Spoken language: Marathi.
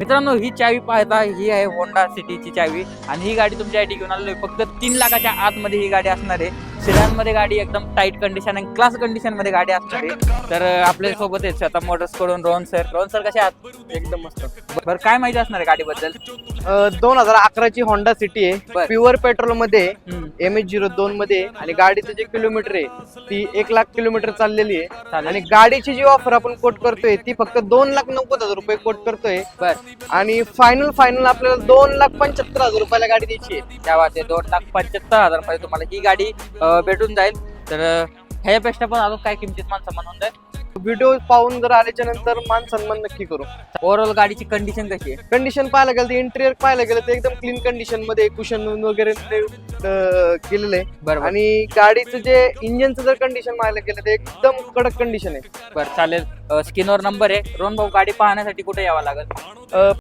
मित्रांनो, ही चावी पाहता, ही आहे होंडा सिटीची चावी आणि ही गाडी तुमच्यासाठी घेऊन आलेलो आहे. फक्त 3 लाखाच्या आतमध्ये ही गाडी असणार आहे. सेडान मध्ये गाडी एकदम टाईट कंडिशन आणि क्लास कंडिशन मध्ये गाडी असणार आहे. तर आपल्या सोबत आहेत स्वतः मोटर्स कडून रोहन सर कसे आहात? एकदम मस्त. बरं, काय माहिती असणार आहे गाडीबद्दल? 2011ची होंडा सिटी आहे. बर. प्युअर पेट्रोल मध्ये हम्म. MH02 मध्ये आणि गाडीचं जे किलोमीटर आहे ती 1 लाख किलोमीटर चाललेली आहे. चालेल. आणि गाडीची जी ऑफर आपण कोट करतोय ती फक्त 2,90,000 रुपये कोट करतोय. बर, आणि फायनल आपल्याला 2,75,000 रुपयाला गाडी द्यायची आहे. तेव्हा ते 2,75,000 रुपये तुम्हाला ही गाडी भेटून जाईल. तर ह्यापेक्षा पण अजून काय किमतीत माणसं म्हणून जाईल. व्हिडिओ पाहून जर आल्याच्या नंतर मान सन्मान नक्की करू. ओव्हरऑल गाडीची कंडिशन कशी आहे? कंडिशन पाहायला गेलं तर इंटेरियर पाहायला गेलं तर एकदम क्लीन कंडिशन मध्ये कुशन वगैरे केलेलं आहे. बरोबर. आणि गाडीचं जे इंजिनचं जर कंडिशन पाहायला गेलं तर एकदम कडक कंडिशन आहे. बरं, चालेल. स्क्रीनवर नंबर आहे. रोहन भाऊ, गाडी पाहण्यासाठी कुठे यावं लागेल?